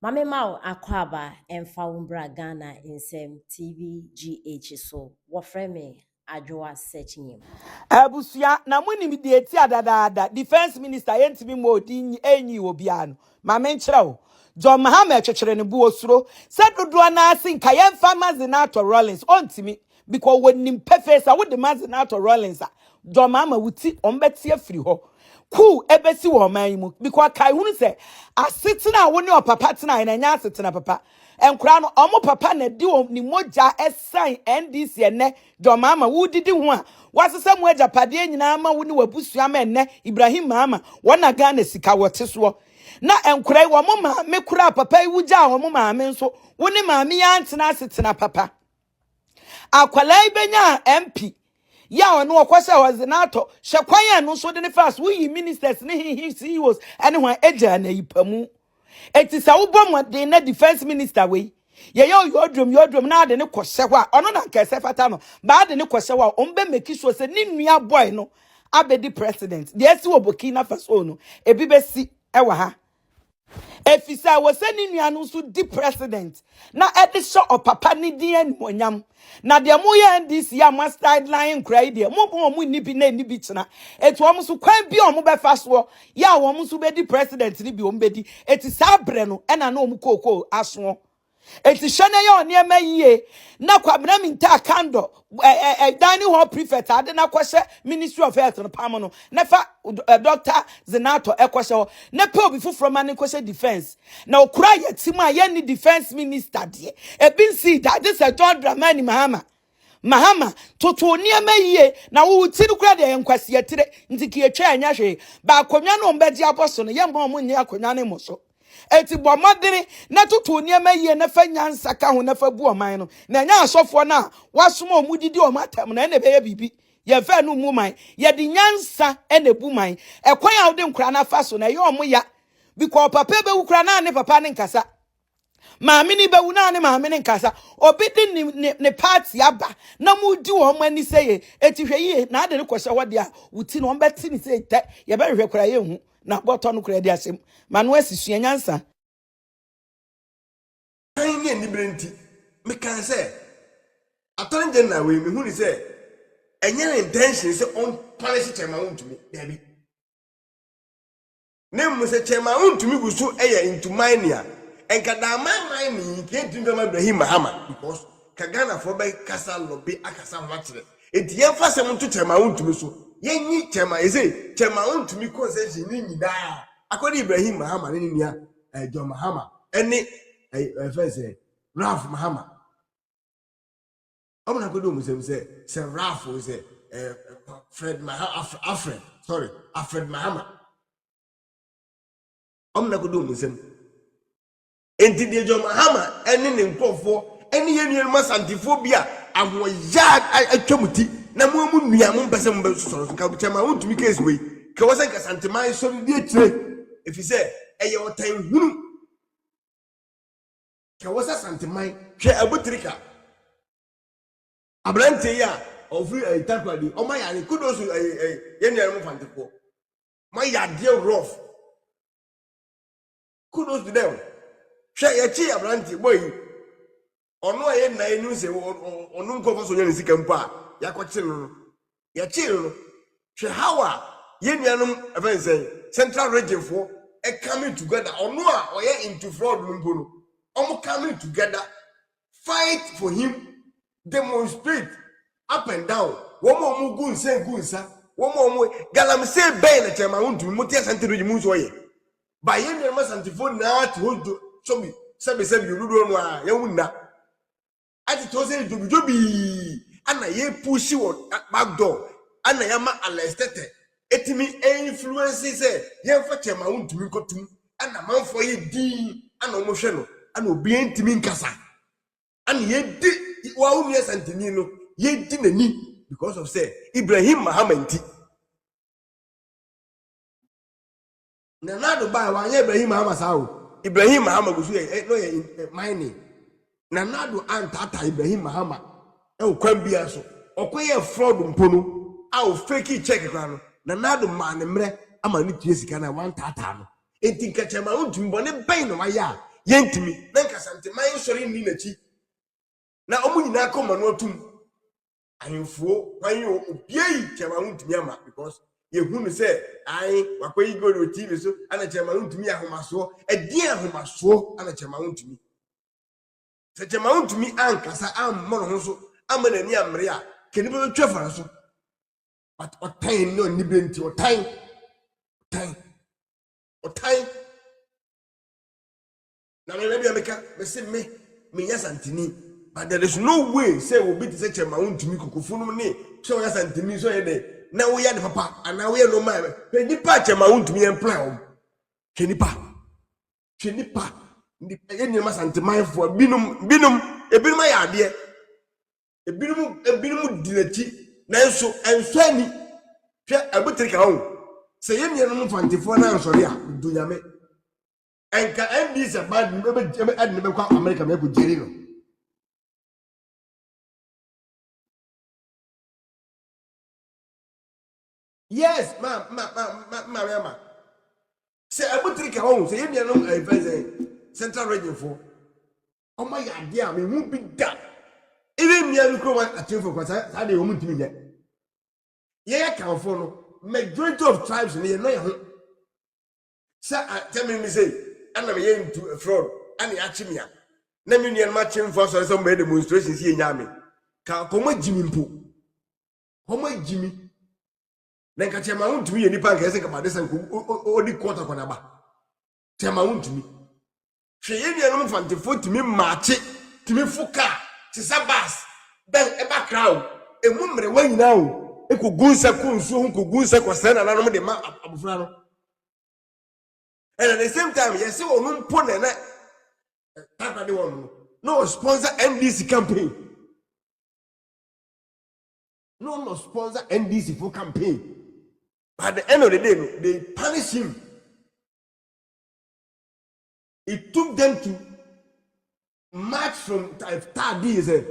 Mame Mao Akwaba Emfa Umbra Ghana Insem TV GH so wafreme Adwoa searching him. Abusia na munim de eti adadaada defense minister yentimi modi enyi obiano ma menkyerɛ wo John Mahama twetwere ne bu osuro se dodo na ase nka yemfa mazinato Rawlings ontimi because wonim pefesa wo de mazinato Rawlings a John Mahama wuti ombeti afiri hɔ ku ebesi wo man mu because kai hunu se asetena wo ne opapa tena na nya asetena papa enkura no omo papa na di ni moja esan NDC ene John Mahama wudidi ho a wasese mu agapade nyina ma wo ne wabusua ma ene Ibrahim Mahama wona Ghana sika wote so na enkura wo mo ma me kura papa wugya wo mo ma me nso wo ne ma me ya ntena asetena papa akwalai benya MP ya ono okwose wazinato hwekwan ya no so de ne fast we ministers ne he CEOs ane ho agya na yipamu etisa wo bomode na defense minister we ye yodrom na de ne kwose ho a ono na nkese fata no ba de ne kwose ho a ombe make sure se ni nua boy no abedi president de esi wo Burkina Faso no ebi besi ewa ha efisa wo se ni nua no so di president na edisho opapa ni di enmonyam na de mo ye NDC ya mo sideline krai de mo ni bi na ni bi kina etu om so kwan bi om be fa so ya wo so be di president ni bi om be di eti sa bre no e na na om kokoo aso eti hwene ye oni emaye na kwabena minta kando dani ho prefect ade na kwhye ministry of health no pam no na fa Dr. Zinato ekwhye ho na pe obi fufuro ma ne kwhye defense na okura yetim a ye ni defense minister de ebi si that this a John Dramani Mahama toto oni emaye na wo ti no kura de enkwase yetire ntiki etwa anya hwe ba akonwa no mbedi aboso no ye mbon mo nyi akonwa ne mo so eti bomadiri na tutu niema yie na fa nyansa ka ho na fa bu oman no na nya asofo na wasomo omudidi o matam na be bibi ye fa no mu man ye di nyansa ene bu man ekwan a wode nkura na fa so na ye omo ya because papa be wukura na ne papa ne nkasa maame ni be wu na ne maame ne nkasa obi di ne party aba na mu di wo mani seye eti hwe yie na ade ne kwose hode a wuti no ombeti ni sey te ye be hwe kura ye hu na boto no kura di asem manu asisua nyansa kan ni brenti me kan say attorney general we me hu ni say enye intention say on policy chairman untumi dabi ne mu say chairman untumi gusu eye into mania enka da man ni ke tindoma Ibrahim Mahama because kagana for be kasa lobi akasa hwatere etiye fa sem to chairman untumi so yenyi chairman ese chairman untumi concession ni nyida akodi Ibrahim Mahama ni nia John Mahama eni first Ralph Mahama amuna kodo musem say Ralph say Fred Mahama Alfred Mahama amuna kodo musem enti de John Mahama eni ne nkofo eni yenu masantifo bia ahoya atwamuti na mu nua mo mpese mo be soro ka chema untumi case we ka wasa ka santemai so di etire efi say eye otan hunu ka wasa santemai hwe abutrika abrante ya ofri takwadi o ma ya ni kudos yenu mo fantiko ma ya de rough kudos to them hwe ya chi abrante boy ono aye na enu se onu nkofo so nyane sika mpa ya kwachi no ya chi no hwe hawa yenuanum even say central region for coming together ono a oye into fraud mpo no omo coming together fight for him demonstrate up and down womo gunsa womo galamse bay na chema untu mutia central region mu so ye ba yenuanum santifo na to hold so me sebe yurudo no a yewunna ati to say jobi ana ye push wo back door ana yama alestete etimi influence say ye fa chema untumi kotum ana manfo ye din ana omo hwe no ana obi entimi nkasa ana ye di wa unu ye santini no ye di nani because of say Ibrahim Mahama nti na nado ba wa ye Ibrahim Mahama sawo Ibrahim Mahama gusu ye no ye mining na nado antata Ibrahim Mahama e okwan bia so okoye fraud mpono a o fake check kwa no na nado ma ne mre ama ne tie sika na 1,000 no enti nka chema untum bone ben no waya yentimi na nkasante man sori ni nachi na omu nyina akoma no atum ahemfuo kwan obiei chairman untumi ama because yehunu say ai wakwayi go no TV so ana chairman untumi ahomaso edi ahomaso ana chairman untumi se chairman untumi ankasa ammo no so amana ni amre a keni be twa fara so but otan no ni benti otan na me bia meka me se me yasantini. But there is no way say we be to say chairman untumi kokofunu ne so yasantini so ye dey na we ya the papa and now we no man pe nipa chairman untumi employ o ke nipa ndi ye masanteman fo binum ya ade ebinom dinati na enso ani hwe abutrika ho say ye no mfantefo na nsori a dunyame enka ndis bad ebe adne be kwa America me ko jeri no. Yes, ma. Say abutrika ho say ye no central region for oh my idea me won't be that even me and Crowan at for because I dey woman to me there yeah can for no majority of tribes in no say tell me say and I'm here into a fraud and achimia na me nua ma chim for so some demonstrations here nyame ka komo jimi mpo komo jimi na nka chema untumi ye nipa nka ese ka badesa nko odi quarter kona ba chema untumi hwe ye nua no mfantefo tumi maache tumi fuka tisabas ben eba crowd emu mre wanyina o ekogunsa kunsu hu kogunsa kwasana na no de ma abufra no and at the same time yes we no mpo na tata de won no sponsor NDC campaign no sponsor NDC for campaign. But at the end of the day they punish him. It took them to march from Tadi say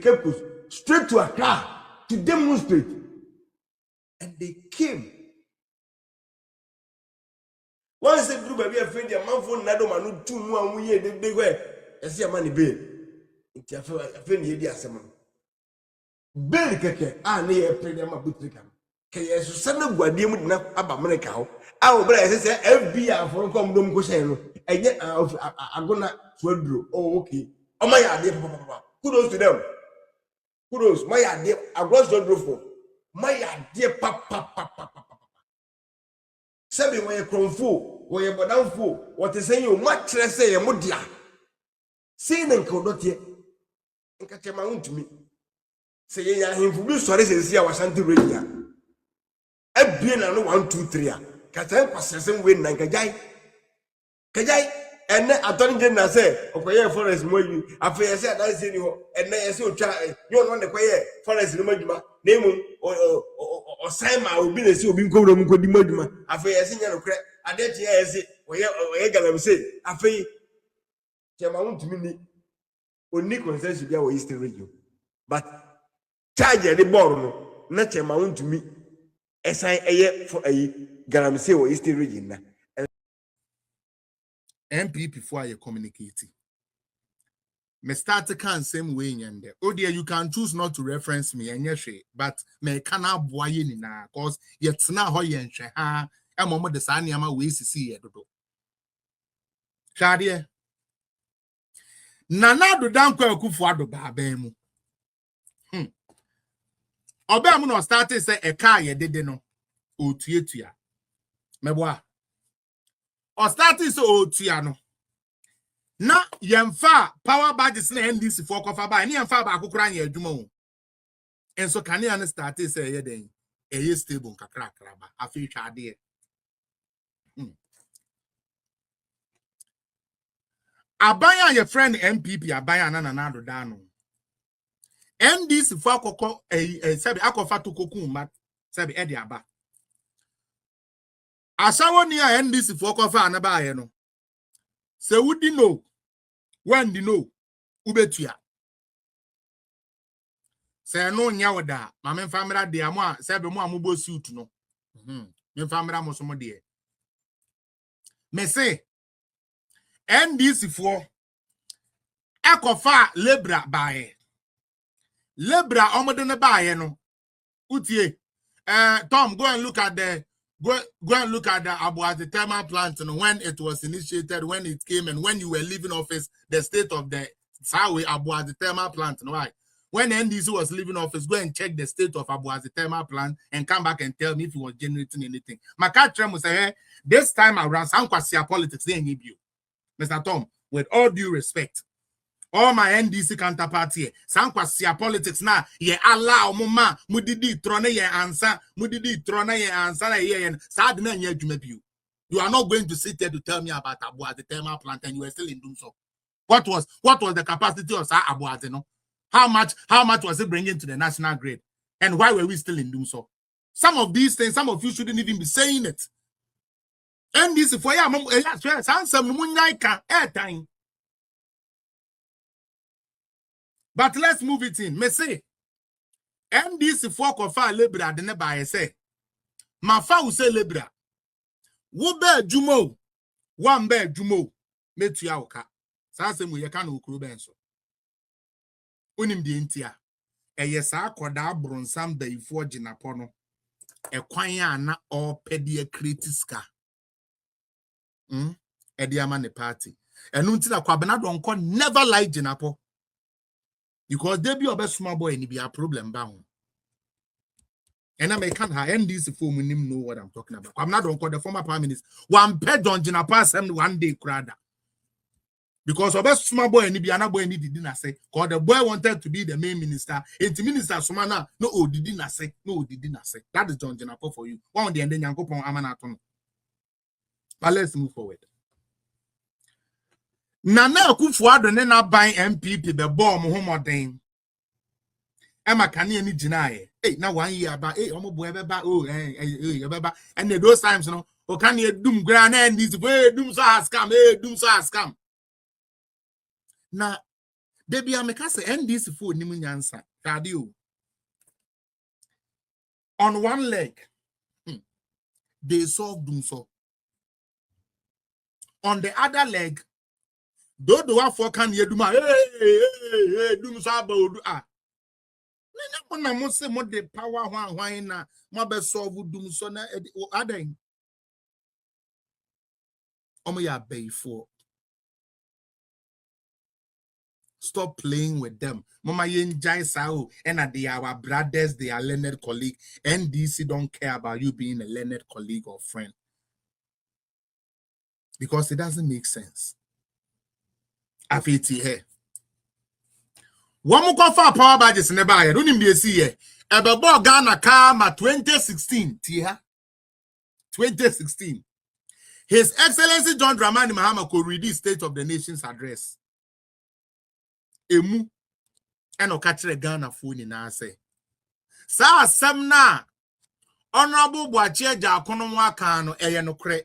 Cape Coast straight to Accra to demonstrate, and they came. Once the group be afraid their man for nado manu 2 mu amuye they were esi amani bail. It afraid ye dia asem. Bail keke a na ye pray dem abutrika. Ke yesu sana guadie mu na aba America ho. A obra say FBI for come dom ko say no. Enye agona swadro. Oh okay. Oma ya ade papa. Kudos to them. Kudos. My ade agona swadro for. My ade papa. Sebi when you cromfo, when you bodamfo, what is saying you much less say modia. Say then kodotie. Nka chema untumi. Say ya himfu bi sori say ya wasanti radio. Ebie na no 1 2 3 a. Ka tan kwasesen we nan kajai. Ene attorney general say okoye forest mo yi. Afa ye say adan say ni ho. Ene ye say otwa you no ne koye forest ni madwuma. Na emu o sign ma obi na si obi nkowro mu kodi madwuma. Afa ye say nya no kre. Ade tie ye say oye galam say afa yi chema untumi ni oni consensus bia wo Eastern region. But charge the ball no na chema untumi esan eye for ayi galam say wo Eastern region na. MPP for you communicating. Me start to can same way and there. Oh dear, you can choose not to reference me and yes, but me cannot boy in na cause yet na ho yen hwe ha e mo de sa niam we sisi ye dodo. Shade nana do dan kwa kufu ado ba ban mu. Oba mu no start say e ka ye dede no otuetua. Meboa o start say otua no na yemfa power badges na NDC for kofa ba ni yemfa ba akokora anya adwuma o enso kane an start say ye den eye stable kakra ba afi twa ade abanya ye friend MPP abanya na do da no NDC for akoko sabi akofa to koku ma sabi e de aba asawo ni a NDC for kofa na ba ye no se wudi no when di no ubetua se no nya woda ma me famra de amo a se be mo amubo suit no me famra mo so mo de me se NDC for Ekofa Lebra bae. Lebra omodene bae no. Utie. Tom, go and look at the Abuazi thermal plant and when it was initiated, when it came, and when you were leaving office, the state of the Sawe Abuazi thermal plant. Why? When NDC was leaving office, go and check the state of Abuazi thermal plant and come back and tell me if it was generating anything. My catcher will say, hey, this time around, Sankwasia politics, they need you. Mr. Tom, with all due respect, all my NDC counterparts here, Sankwasia politics na ye allow mama mudidi trone ye answer, mudidi trone ye answer ye and sad na ye jumebu. You are not going to sit there to tell me about Abuazi thermal plant and you are still in doing so. What was the capacity of Abuazi? No? How much was it bringing to the national grid? And why were we still in doing so? Some of these things, some of you shouldn't even be saying it. NDC for ya time. But let's move it in. Me say, NDC for kofa lebra de ne ba say. Ma fa say lebra. Wo be jumo. Wan be jumo. Metua oka. Sa se mu ye ka na okuro ben so. Onim de ntia. Eye sa akoda bronsam da ifo ginapo no. Ekwan ya na opede kritiska. Ediama ne party. Enu nti na kwabena donko never like ginapo. Because they be a small boy and it be a problem bound. And I may can't have NDC for me know what I'm talking about. I'm not going to call the former prime minister. One pet on Jina pass him one day crowd. Because of a small boy and it be another boy didn't say. Because the boy wanted to be the main minister. And the minister Sumana, no, didn't say. No, didn't say. That is John Jinapo for you. One day and then you go on Amanaton. But let's move forward. Nana Akufo-Addo ne na ban MPP be bomb homodin. Emma Kanye ni jinae. Hey, now 1 year about omo boy beba beba. And those times no, o Kanye dum gran and this way dum so has come, dum so has come. Na debi ameka se NDC for nimu nyansa. Radio. On one leg, they solve dum so. On the other leg, do one for can ye duma dum so about na mo se mo de power hwan na mo be solve dum so na adan omo ya before. Stop playing with them. Mama yenjai sao and they are our brothers, they are learned colleague. NDC don't care about you being a learned colleague or friend. Because it doesn't make sense. Afiti here. One more for power badges in the buyer. Don't be a see Ebebo Ghana Kama 2016. Tia 2016. His Excellency John Dramani Mahama could read the State of the Nation's address. Emu and okachire Ghana phone in say. Sa semna Honorable Boachie Jakono Wakano eye no kre.